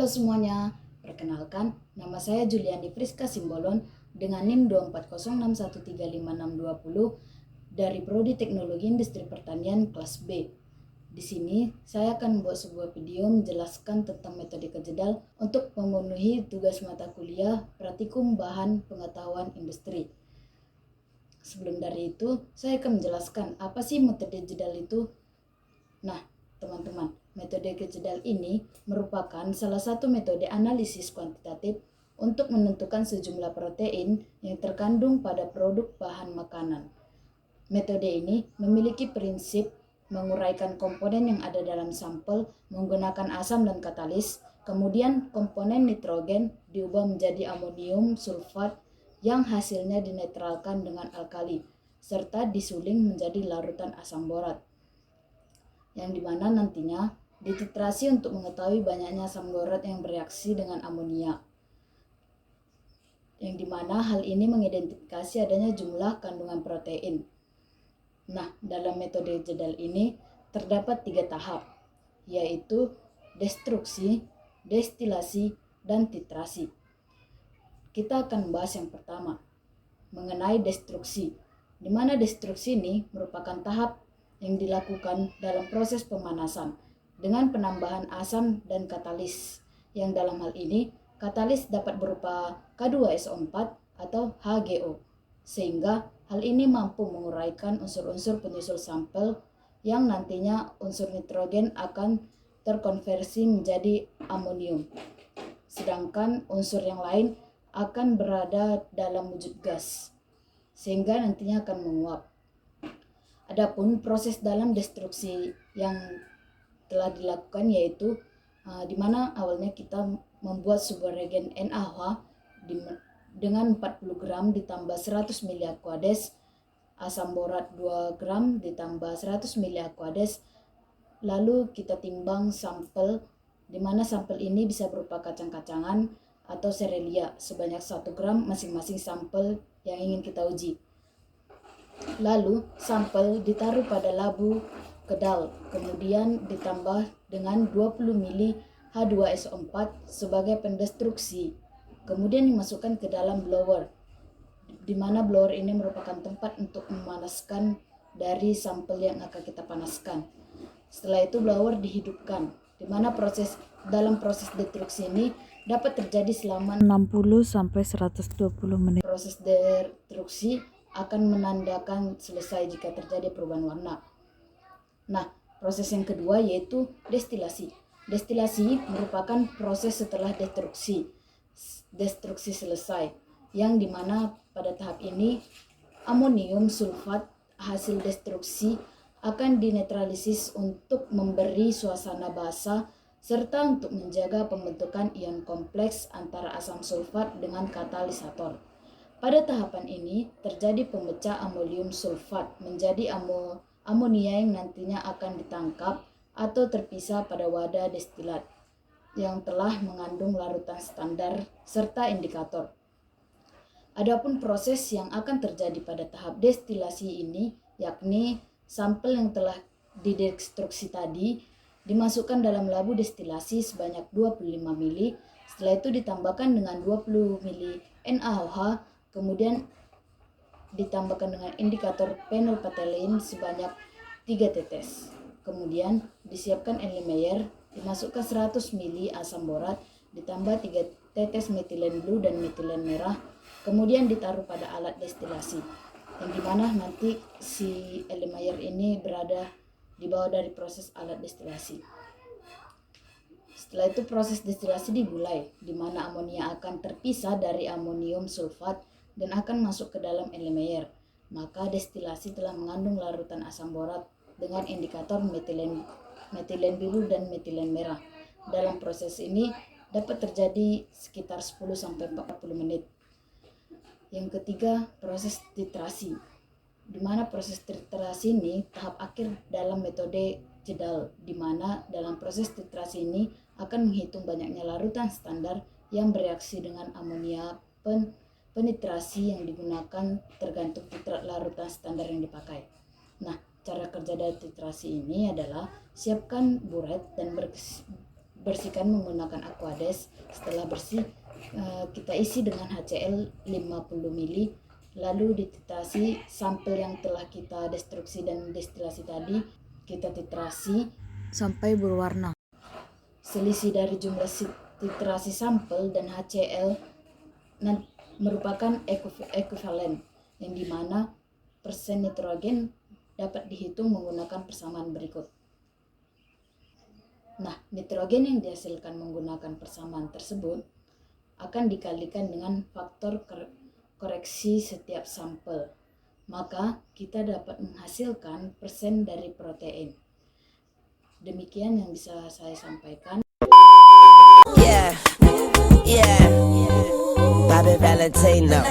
semuanya, perkenalkan nama saya Juliani Friska Simbolon dengan NIM 24061355620 dari Prodi Teknologi Industri Pertanian kelas B. Di sini saya akan membuat sebuah video menjelaskan tentang metode kejedal untuk memenuhi tugas mata kuliah praktikum bahan pengetahuan industri. Sebelum dari itu, saya akan menjelaskan apa sih metode jedal itu. Nah, teman-teman, metode kejedal ini merupakan salah satu metode analisis kuantitatif untuk menentukan sejumlah protein yang terkandung pada produk bahan makanan. Metode ini memiliki prinsip menguraikan komponen yang ada dalam sampel menggunakan asam dan katalis, kemudian komponen nitrogen diubah menjadi amonium sulfat yang hasilnya dinetralkan dengan alkali, serta disuling menjadi larutan asam borat, yang dimana nantinya dititrasi untuk mengetahui banyaknya asam borat yang bereaksi dengan amonia, yang dimana hal ini mengidentifikasi adanya jumlah kandungan protein. Nah, dalam metode jedal ini terdapat 3 tahap, yaitu destruksi, destilasi, dan titrasi. Kita akan membahas yang pertama, mengenai destruksi, di mana destruksi ini merupakan tahap yang dilakukan dalam proses pemanasan dengan penambahan asam dan katalis, yang dalam hal ini katalis dapat berupa K2SO4 atau HGO, sehingga hal ini mampu menguraikan unsur-unsur penyusul sampel yang nantinya unsur nitrogen akan terkonversi menjadi amonium, sedangkan unsur yang lain akan berada dalam wujud gas, sehingga nantinya akan menguap. Adapun proses dalam destruksi yang telah dilakukan yaitu di mana awalnya kita membuat sebuah reagen NaOH dengan 40 gram ditambah 100 ml Aquades, asam borat 2 gram ditambah 100 ml Aquades, lalu kita timbang sampel, di mana sampel ini bisa berupa kacang-kacangan atau serelia sebanyak 1 gram masing-masing sampel yang ingin kita uji. Lalu sampel ditaruh pada labu kedal, kemudian ditambah dengan 20 ml H2SO4 sebagai pendestruksi, kemudian dimasukkan ke dalam blower, di mana blower ini merupakan tempat untuk memanaskan dari sampel yang akan kita panaskan. Setelah itu blower dihidupkan, di mana dalam proses destruksi ini dapat terjadi selama 60-120 menit. Proses destruksi akan menandakan selesai jika terjadi perubahan warna. Nah, proses yang kedua yaitu destilasi. Destilasi merupakan proses setelah destruksi selesai, yang dimana pada tahap ini amonium sulfat hasil destruksi akan dinetralisis untuk memberi suasana basa serta untuk menjaga pembentukan ion kompleks antara asam sulfat dengan katalisator. Pada tahapan ini terjadi pemecah amonium sulfat menjadi amonia yang nantinya akan ditangkap atau terpisah pada wadah destilat yang telah mengandung larutan standar serta indikator. Adapun proses yang akan terjadi pada tahap destilasi ini yakni sampel yang telah didestruksi tadi dimasukkan dalam labu destilasi sebanyak 25 ml, setelah itu ditambahkan dengan 20 ml NaOH, kemudian ditambahkan dengan indikator phenolphthalein sebanyak 3 tetes. Kemudian disiapkan Erlenmeyer, dimasukkan 100 ml asam borat, ditambah 3 tetes metilen blue dan metilen merah, kemudian ditaruh pada alat destilasi, yang dimana nanti si Erlenmeyer ini berada di bawah dari proses alat destilasi. Setelah itu proses destilasi dimulai, di mana amonia akan terpisah dari amonium sulfat dan akan masuk ke dalam Erlenmeyer. Maka destilasi telah mengandung larutan asam borat dengan indikator metilen biru dan metilen merah. Dalam proses ini dapat terjadi sekitar 10-40 menit. Yang ketiga, proses titrasi, di mana proses titrasi ini tahap akhir dalam metode jedal, di mana dalam proses titrasi ini akan menghitung banyaknya larutan standar yang bereaksi dengan amonia. Penitrasi yang digunakan tergantung titrat larutan standar yang dipakai. Nah, cara kerja dari titrasi ini adalah siapkan buret dan bersihkan menggunakan Aquades. Setelah bersih, kita isi dengan HCl 50 ml, lalu dititrasi sampel yang telah kita destruksi dan destilasi tadi, kita titrasi sampai berwarna. Selisih dari jumlah titrasi sampel dan HCl merupakan ekuivalen, yang dimana persen nitrogen dapat dihitung menggunakan persamaan berikut. Nah, nitrogen yang dihasilkan menggunakan persamaan tersebut akan dikalikan dengan faktor koreksi setiap sampel. Maka kita dapat menghasilkan persen dari protein. Demikian yang bisa saya sampaikan. Yeah, Bobby Valentino.